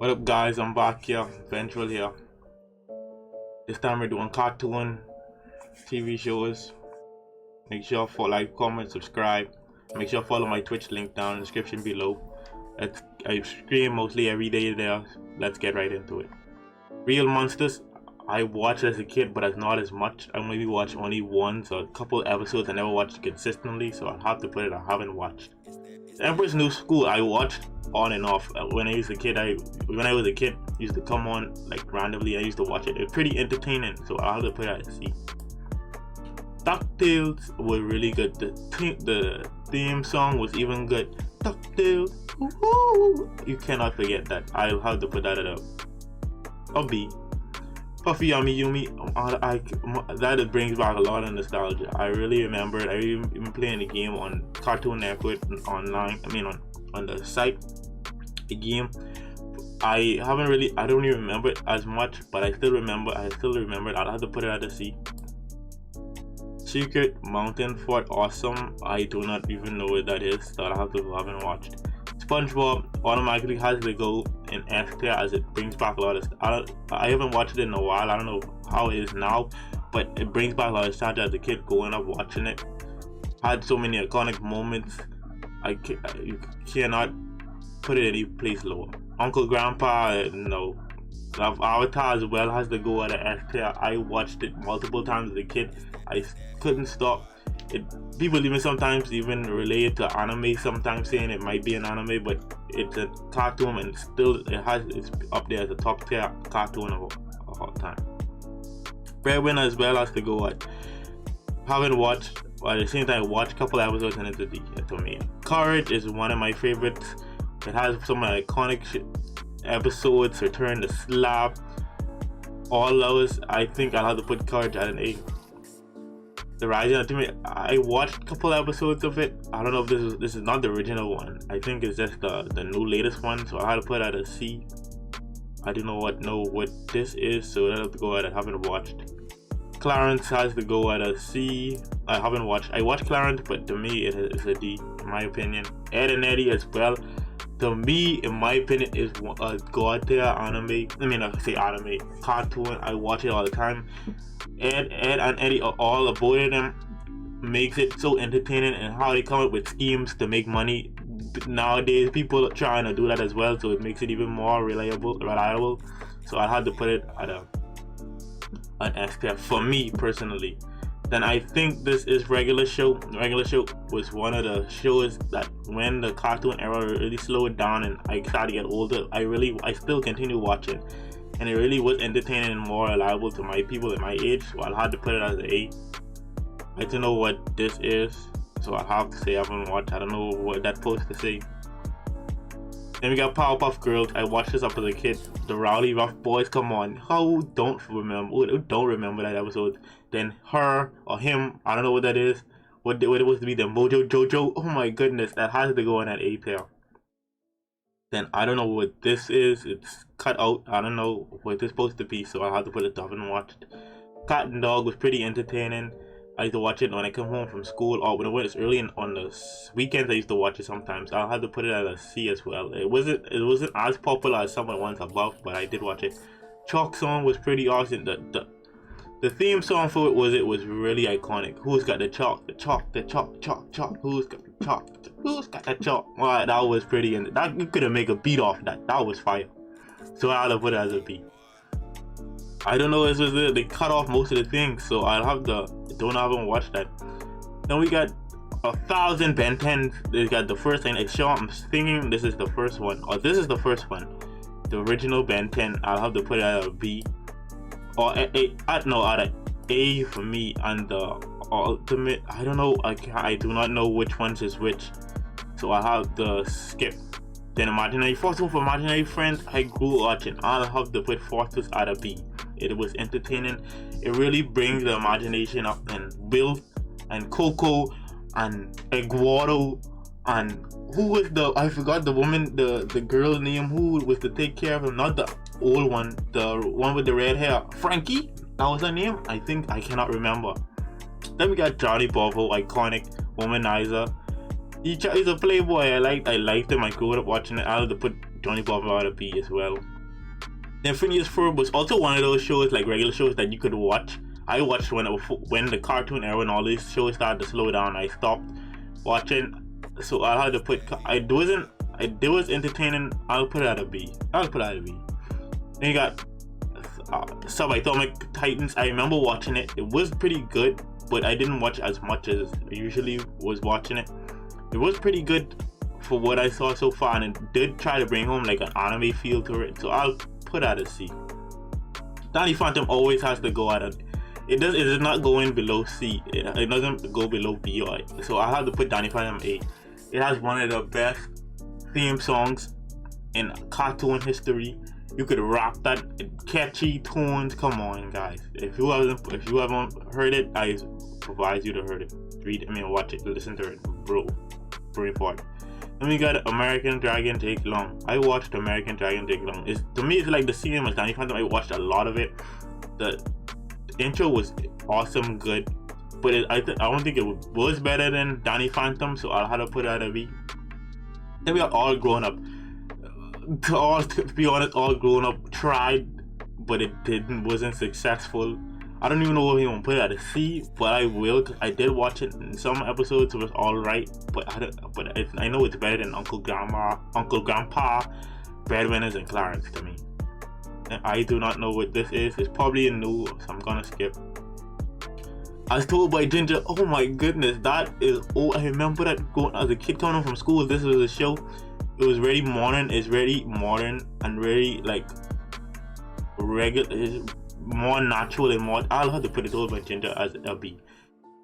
What up, guys? I'm back here, Ventral here. This time we're doing cartoon TV shows. Make sure to like, comment, subscribe. Make sure to follow my Twitch link down in the description below. I stream mostly every day there. Let's get right into it. Real Monsters, I watched as a kid, but it's not as much. I maybe watched only once or a couple episodes. I never watched it consistently, so I'll have to put it I haven't watched. Emperor's New School, I watched on and off. When I was a kid, it used to come on like randomly. I used to watch it. It's pretty entertaining, so I'll have to put it to see. DuckTales was really good. The theme song was even good. DuckTales, woo-hoo! You cannot forget that. I'll have to put that at a B. Puffy Yummy Yumi, that brings back a lot of nostalgia. I really remember it. I even playing the game on Cartoon Network online. On the site, the game. I don't even remember it as much, but I still remember it. I'll have to put it at the C. Secret Mountain Fort Awesome, I do not even know what that is, so I haven't watched. SpongeBob automatically has to go in S tier as it brings back a lot of I haven't watched it in a while. I don't know how it is now, but it brings back a lot of nostalgia as a kid growing up watching it. Had so many iconic moments. You cannot put it any place lower. Uncle Grandpa, no. Avatar as well has to go at an S tier. I watched it multiple times as a kid. I couldn't stop. People even sometimes even relate it to anime, sometimes saying it might be an anime, but it's a cartoon and it's up there as a top tier cartoon of all time. Breadwinner as well has to go at. Haven't watched, but at the same time watched a couple episodes and it's a D. To me, Courage is one of my favorites. It has some iconic episodes. Return to Slap, all those. I think I'll have to put Courage at an A. The Rising Ultimate, I watched a couple episodes of it. I don't know if this is not the original one. I think it's just the new latest one, so I had to put it at a C. I do not know what this is, so I have to go at it. I haven't watched. Clarence has to go at a C. I haven't watched. I watched Clarence, but to me it's a D in my opinion. Ed and Eddie as well. To me, in my opinion, is a god tier anime. Cartoon. I watch it all the time. Ed and Eddie are all both of them makes it so entertaining, and how they come up with schemes to make money. Nowadays, people are trying to do that as well, so it makes it even more reliable. So I had to put it at an S tier for me personally. Then I think this is Regular Show. Regular Show was one of the shows that when the cartoon era really slowed down and I started to get older, I still continue watching. And it really was entertaining and more reliable to my people at my age, so I'll have to put it as an A. I don't know what this is, so I'll have to say I haven't watched. I don't know what that's supposed to say. Then we got Powerpuff Girls. I watched this up as a kid. The Rowdy Rough Boys, come on. Who don't remember that episode? Then Her or Him, I don't know what that is. What it was to be the Mojo Jojo. Oh my goodness, that has to go in that A tier. Then I don't know what this is. It's cut out. I don't know what it's supposed to be, so I have to put it up and watch it. Cat and Dog was pretty entertaining. I used to watch it when I come home from school, or when it was early on the weekends. I used to watch it sometimes. I'll have to put it at a C as well. It wasn't as popular as some of the ones above, but I did watch it. Chalk Song was pretty awesome. The theme song for it was really iconic. Who's got the chalk? The chalk. Who's got the chalk? Who's got the chalk? Well, that was pretty, and that you could have made a beat off that. That was fire. So I'll have put it as a B. I don't know if this was it. They cut off most of the things, so I'll have to. I haven't watched that. Then we got 1,000 Ben 10s. They got the first thing. I'm thinking this is the first one, or this is the first one. The original Ben 10. I'll have to put it at a B. Or at an A for me. And the ultimate, I don't know. I do not know which ones is which, so I have to skip. Then Imaginary Forces for Imaginary Friends, I grew watching. I'll have to put Forces at a B. It was entertaining. It really brings the imagination up. And Will and Coco and Eduardo and who was I forgot the woman, the girl name who was to take care of him. Not the old one, the one with the red hair. Frankie, that was her name. I think, I cannot remember. Then we got Johnny Bravo, iconic womanizer. He's a playboy. I liked him. I grew up watching it. I had to put Johnny Bravo at a B as well. Then Phineas Ferb was also one of those shows, like regular shows that you could watch. I watched when the cartoon era and all these shows started to slow down. I stopped watching, so I had to put. It was entertaining. I'll put it at a B. Then you got Subatomic Titans. I remember watching it. It was pretty good, but I didn't watch as much as I usually was watching it. It was pretty good for what I saw so far, and it did try to bring home like an anime feel to it. So I'll put at a C. Danny Phantom always has to go at a. It does not go in below C. It doesn't go below B or A. So I have to put Danny Phantom A. It has one of the best theme songs in cartoon history. You could rap that, catchy tunes. Come on, guys. If you haven't heard it, I advise you to hear it. Watch it, listen to it, bro. Very important. Then we got American Dragon Take Long. I watched American Dragon Take Long. To me, it's like the same as Danny Phantom. I watched a lot of it. The intro was awesome, good, but I don't think it was better than Danny Phantom, so I'll have to put it at a B. Then we are All Grown Up. To be honest, All Grown Up tried, but it wasn't successful. I don't even know if I'm gonna put it at a C, but I will, because I did watch it in some episodes. It was alright, but I know it's better than Uncle Grandpa, Breadwinners, and Clarence to me. And I do not know what this is. It's probably a new, so I'm gonna skip. As Told by Ginger. Oh my goodness, that is. Oh, I remember that going as a kid coming from school. This was a show. It was very modern. It's very modern and very like regular. It's more natural and more. I'll have to put it Told by Ginger as a B.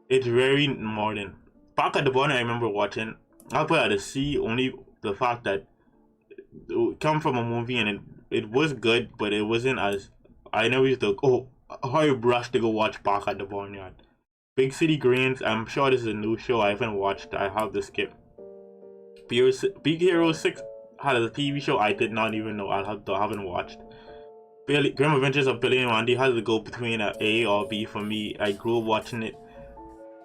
It's very modern. Back at the bottom, I remember watching. I'll put it at a C. Only the fact that it come from a movie and it was good, but it wasn't as. I never used to hurry brush to go watch Back at the Barnyard. Big City Greens. I'm sure this is a new show I haven't watched. I have to skip. Big Hero 6 had a TV show I did not even know. I haven't watched. Grim Adventures of Billy and Randy has to go between an A or B for me. I grew up watching it.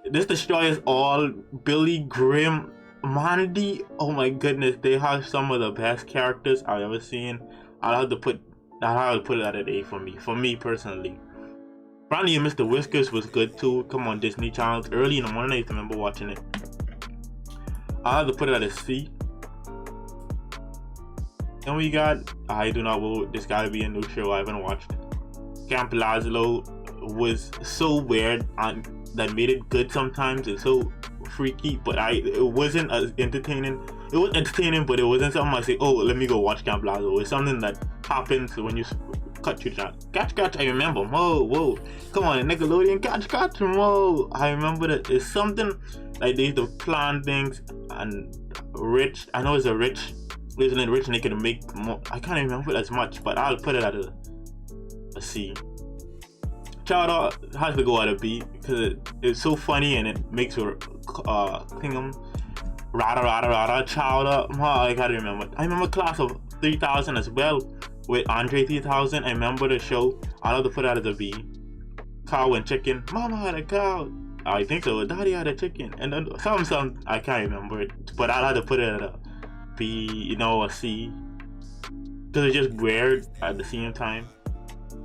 This destroys all. Billy, Grim, Mandy. Oh my goodness, they have some of the best characters I've ever seen. I'll have to put it at an A for me. For me personally. Brandy and Mr. Whiskers was good too. Come on, Disney Channel. Early in the morning, I used to remember watching it. I'll have to put it at a C. Then we got I Do Not Vote. This gotta be a new show I haven't watched. Camp Lazlo was so weird and that made it good sometimes. It's so freaky, but it wasn't as entertaining. It was entertaining, but it wasn't something I say, oh, let me go watch Camp Lazlo. It's something that happens when you cut you down. Catch, I remember. Whoa. Come on, Nickelodeon, catch, whoa. I remember that it's something like they used to plan things and rich. I know it's a rich, isn't it rich and they could make more. I can't remember it as much, but I'll put it at a C. Chowder has to go at a B because it's so funny and it makes your rada Chowder. I gotta remember. I remember Class of 3000 as well with Andre 3000. I remember the show. I'll have to put that as a B. Cow and chicken. Mama had a cow. I think so. Daddy had a chicken. And then some I can't remember it, but I'll have to put it at a B. A C. Because it's just weird at the same time.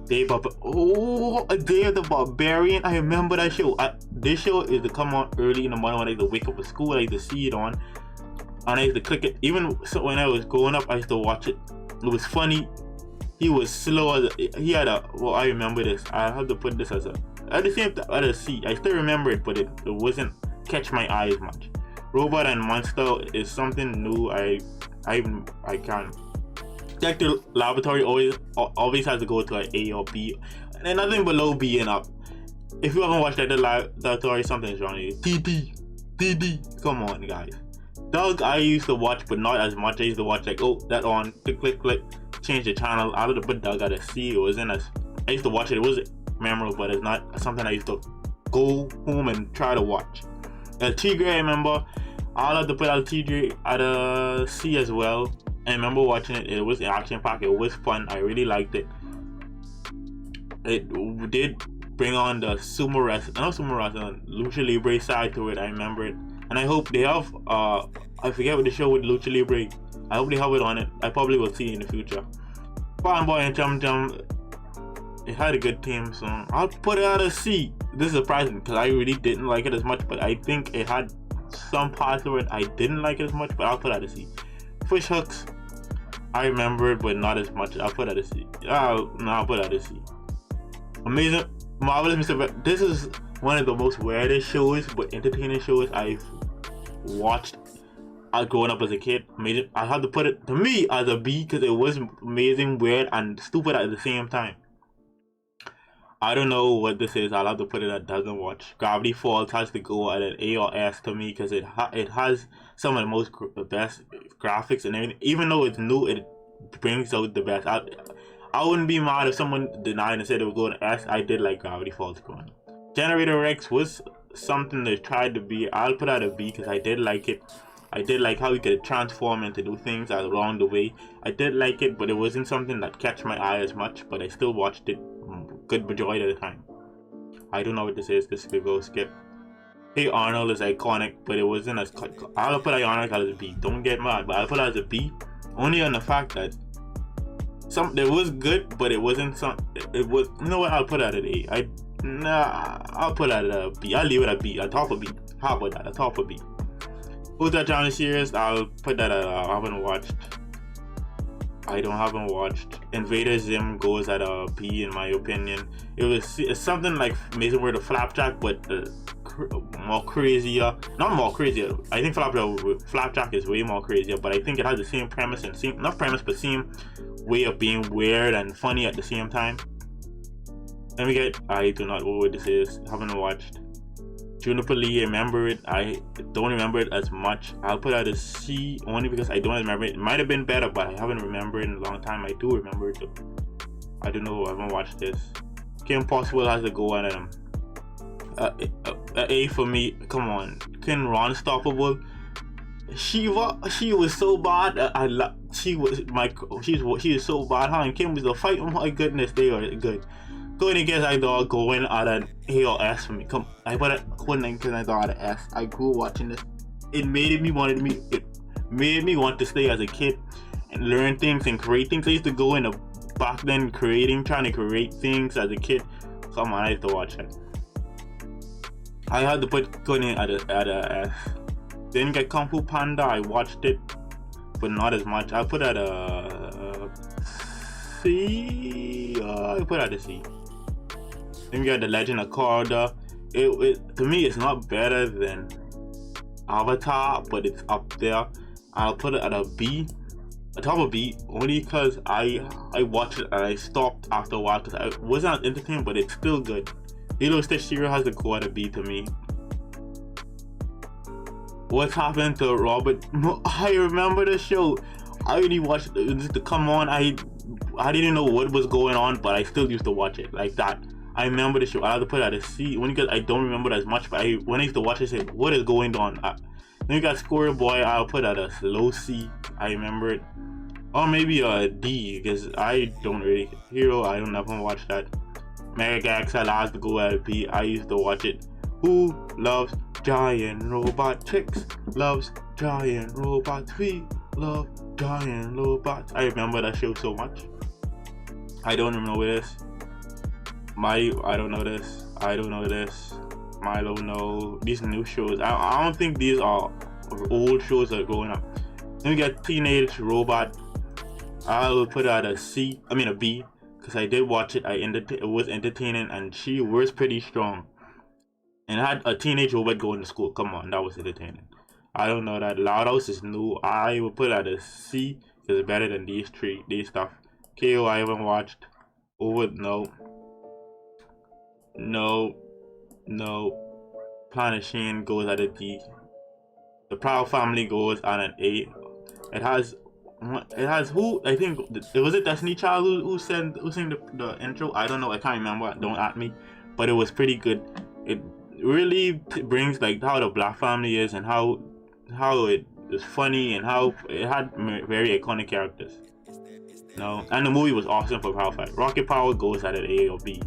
Dave of the Barbarian. I remember that show. This show is to come on early in the morning when I used to wake up for school. I used to see it on, and I used to click it. Even so, when I was growing up, I used to watch it. It was funny. He was slow. He had a. Well, I remember this. I have to put this as at the same time at a C. I still remember it, but it wasn't catch my eye as much. Robot and Monster is something new. I can't. Detective Laboratory always has to go to an A or B, and nothing below B and up. If you haven't watched Detective Laboratory, something's wrong with you. TD. Come on, guys. Doug, I used to watch, but not as much. I used to watch like, that on, click, change the channel. I would have put Doug at a C. It wasn't as. I used to watch it. It was memorable, but it's not something I used to go home and try to watch. El Tigre, I remember. I'll have to put El Tigre at a C as well. I remember watching it. It was action packed. It was fun. I really liked it. It did bring on the sumo wrestling, Lucha Libre side to it. I remember it. and I hope they have I forget what the show with Lucha Libre. I hope they have it on it. I probably will see it in the future. Fanboy and Chum Chum, it had a good theme song. I'll put it at a C. This is surprising because I really didn't like it as much, but I think it had some parts of it I didn't like it as much, but I'll put it at a C. Fish Hooks, I remember it, but not as much. I'll put it at a C. I'll put it at a C. Amazing, Marvelous Mr. This is one of the most weirdest shows, but entertaining shows I've watched growing up as a kid. Amazing. I had to put it, to me, as a B because it was amazing, weird, and stupid at the same time. I don't know what this is. I'll have to put it at doesn't watch. Gravity Falls has to go at an A or S to me because it has some of the most best graphics and everything. Even though it's new, it brings out the best. I wouldn't be mad if someone denied and said it would go to S. I did like Gravity Falls growing up. Generator Rex was something that tried to be. I'll put out a B because I did like it. I did like how you could transform and to do things along the way. I did like it, but it wasn't something that catch my eye as much. But I still watched it good majority of the time. I don't know what this is. This could go skip. Hey Arnold is iconic, but it wasn't as. I'll put Arnold as a B. Don't get mad, but I'll put it as a B only on the fact that it was good, but it wasn't some. It was. You know what? I'll put it at an A. I'll put it at a B. I'll leave it at B. A top of B. How about that? A top of B. Who's that Johnny Series? I'll put that at I haven't watched. haven't watched. Invader Zim goes at a B in my opinion. It's something like Amazing World of Flapjack, but more crazier. Not more crazier. I think Flapjack is way more crazier, but I think it has the same premise and same way of being weird and funny at the same time. Let me get. I do not know what this is. Haven't watched. Juniper Lee, remember it. I don't remember it as much. I'll put it as a C only because I don't remember it. It might have been better, but I haven't remembered it in a long time. I do remember it though. I don't know. I haven't watched this. Kim Possible has to go on A for me. Come on, Kim Unstoppable. She was so bad. She was so bad. Her and Kim was a fight. Oh my goodness, they were good. Going against I dog going at an A or S for me. I put it going against I dog at an S. I grew watching this. It made me want to stay as a kid and learn things and create things. I used to go in the back then trying to create things as a kid. Come on, I used to watch it. I had to put going in at a S. Then get Kung Fu Panda. I watched it, but not as much. I put it at a C. I put it at a C. Then we got The Legend of Korra. To me, it's not better than Avatar, but it's up there. I'll put it at a B, a top of B, only because I watched it and I stopped after a while because I wasn't as entertained, but it's still good. Lilo Stitch Zero has to go at a B to me. What's happened to Robert? I remember the show. I really watched it. It used to come on. I didn't know what was going on, but I still used to watch it like that. I remember the show. I had to put it at a C only because I don't remember it as much. But when I used to watch it, I said, "What is going on?" Then we got Squirrel Boy. I'll put it at a low C. I remember it, or maybe a D because I don't really Hero. I don't ever watch that. Mega XL has to go at a B. I used to watch it. Who loves giant robot chicks? Loves giant robots. We love giant robots. I remember that show so much. I don't remember this. I don't know this. I don't know this. Milo, no. These new shows. I don't think these are old shows that are going up. Then we got Teenage Robot. I will put it at a C. I mean a B, because I did watch it. It was entertaining, and she was pretty strong. And had a teenage robot going to school. Come on, that was entertaining. I don't know that. Loud House is new. I will put it at a C because it's better than these stuff. KO I haven't watched. Over no. Planet Sheen goes at a D. The Proud Family goes at an A. It has who? I think it was Destiny Child who sang the intro. I don't know. I can't remember. Don't at me. But it was pretty good. It really brings like how the Black family is and how it is funny and how it had very iconic characters. No, and the movie was awesome for Power Fight. Rocket Power goes at an A or B.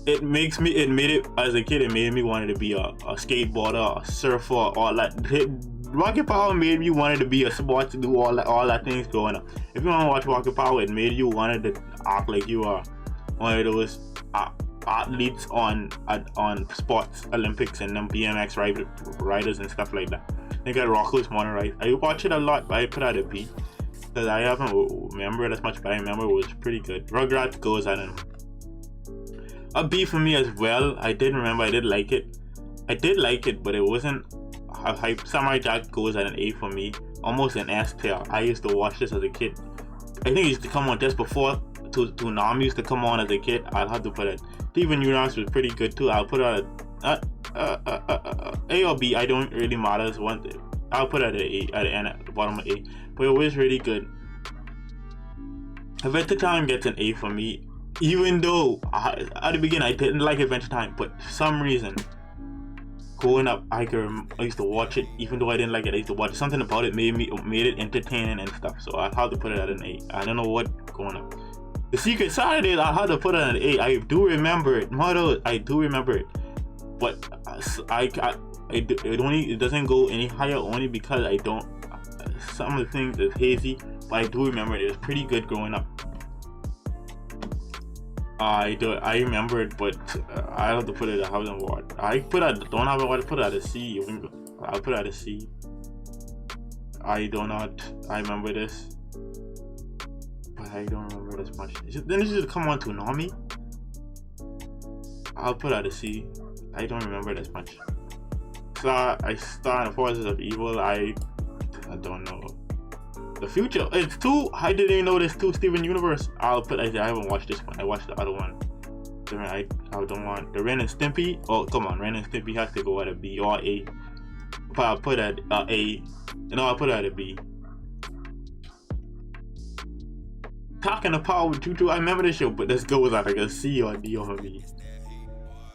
it made it as a kid. It made me wanted to be a skateboarder, a surfer, all that. Rocket Power made me wanted to be a sport, to do all that things growing up. If you want to watch Rocket Power, it made you wanted to act like you are one of those athletes on sports Olympics and them BMX riders and stuff like that. They got Rocco's Motor Ride. I watch it a lot, but I put out a B because I haven't remembered as much, but I remember it was pretty good. Rugrats goes at a B for me as well. I did remember I did like it. But it wasn't a hype. Samurai Jack goes at an A for me, almost an S tier. I used to watch this as a kid. I think it used to come on just before Toonami used to come on as a kid. I'll have to put it. Steven Universe was pretty good too. I'll put it at A or B. I don't really matter. I'll put it at A at the end, at the bottom of A. But it was really good. Adventure Time gets an A for me, even though at the beginning I didn't like Adventure Time, but for some reason, growing up, I used to watch it, even though I didn't like it. I used to watch it. Something about it made it entertaining and stuff. So I had to put it at an A. I don't know what growing up. The Secret Saturdays, I had to put it at an A. I do remember it. I do remember it, but it doesn't go any higher only because I don't. Some of the things is hazy, but I do remember it. It was pretty good growing up. I remember it, but I have to put it. I haven't watched. Don't have to put it at a C. I'll put it at a C. I remember this, but I don't remember this much. Then it just come on to Nami. I'll put it at a C. I don't remember this much. Star and Forces of Evil. I don't know. The Future. It's 2. I didn't even know there's 2 Steven Universe. I haven't watched this one. I watched the other one. I don't want the Ren and Stimpy. Oh come on, Ren and Stimpy has to go at a B or A. But I'll put it at A. No, I'll put it at a B. Talking of Power with Choo-Choo, I remember the show, but this goes at like a C or a D or a B.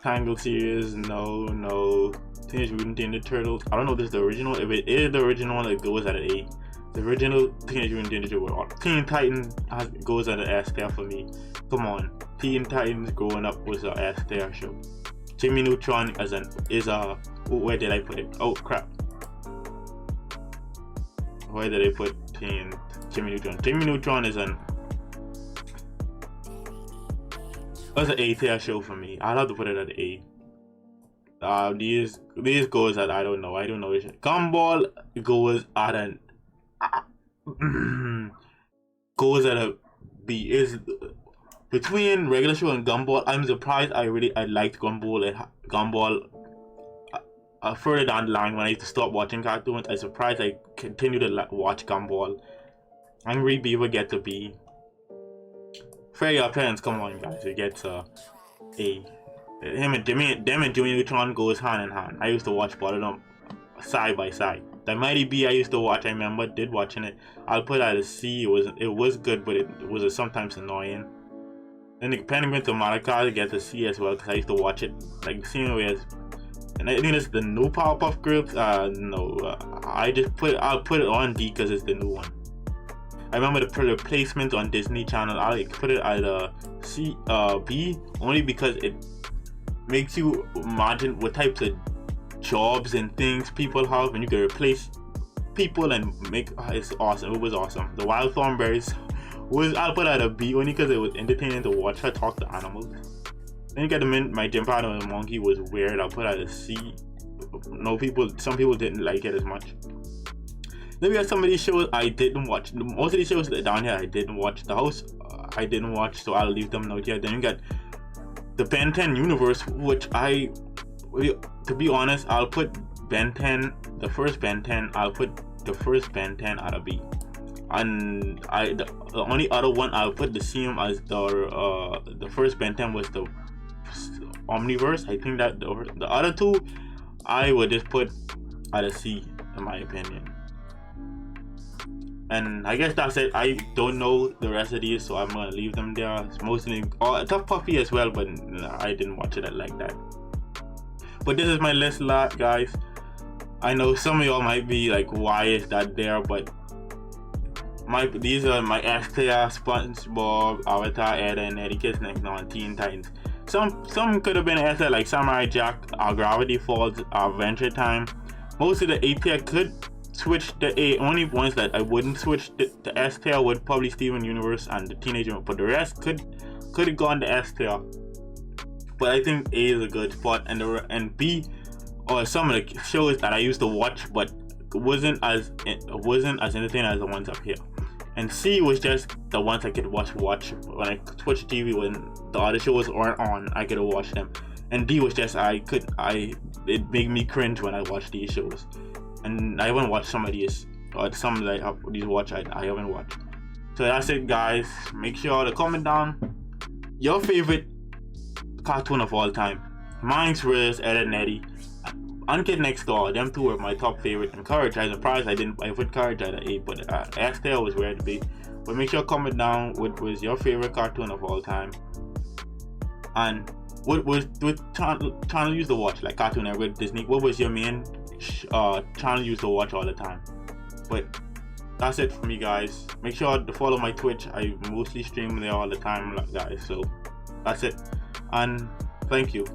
Tangled series, no. Teenage Mutant Ninja Turtles. I don't know if this is the original. If it is the original, it goes at an A. The original Teenage Mutant Ninja Turtles. Teen Titans goes at an S tier for me. Come on, Teen Titans growing up was a S tier show. Jimmy Neutron where did I put it? Oh crap. Where did I put Jimmy Neutron? Jimmy Neutron is that's an A tier show for me. I'll have to put it at A. These goes at I don't know. Gumball goes at an goes at a B. Is between regular show and Gumball. I'm surprised. I liked Gumball. Further down the line, when I used to stop watching cartoons, I'm surprised I continue to watch Gumball. Angry Beaver gets a B. Fairy Odd Parents, come on guys, it gets a A. Them and Jimmy Neutron goes hand in hand. I used to watch both of them side by side. The Mighty B I used to watch. I remember watching it. I'll put it at a C. It was good, but it was sometimes annoying. Then the Penguins of Madagascar gets a C as well because I used to watch it like seeing ways. And I think it's the new Powerpuff Girls. I'll put it on D because it's the new one. I remember the replacement on Disney Channel. I put it at a B only because it makes you imagine what types of jobs and things people have, and you can replace people and make it's awesome. It was awesome. The Wild Thornberries I'll put it at a B only because it was entertaining to watch her talk to animals. Then you get my Jim Paddle and the Monkey was weird. I'll put it at a C. Some people didn't like it as much. Then we got some of these shows I didn't watch. Most of these shows that down here I didn't watch. The House I didn't watch, so I'll leave them out here. Then you got the Ben 10 universe, which to be honest, I'll put Ben 10, the first Ben 10, I'll put the first Ben 10 at a B. And the only other one I'll put the same as the first Ben 10 was the Omniverse. I think that the other two I would just put at a C in my opinion. And I guess that's it. I don't know the rest of these, so I'm gonna leave them there. It's mostly Tough Puppy as well, but I didn't watch it like that. But this is my list, guys. I know some of y'all might be like, why is that there? But these are my S tier: SpongeBob, Avatar, Ed and Eddie Kids Next on Teen Titans. Some could have been answered like Samurai Jack, Gravity Falls, Adventure Time. Most of the A tier could switch the A. Only ones that I wouldn't switch the S tier would probably Steven Universe and the Teenage Mutant, but the rest could have gone the S tier. But I think A is a good spot, and B, or some of the shows that I used to watch but wasn't as entertaining as the ones up here. And C was just the ones I could watch when I switched TV when the other shows weren't on. I could watch them. And D was just it made me cringe when I watched these shows. And I haven't watched some of these, or some that I haven't watched. So that's it, guys. Make sure to comment down your favorite cartoon of all time. Mine's was Ed and Eddie. Kid Next Door, them two were my top favorite. And Courage, I'm surprised I put Courage at an 8, but X-Tail was where to be. But make sure to comment down what was your favorite cartoon of all time, and what channel you used to watch, like Cartoon Network, Disney. What was your main channel you used to watch all the time? But that's it for me, guys. Make sure to follow my Twitch. I mostly stream there all the time, guys. So that's it, and thank you.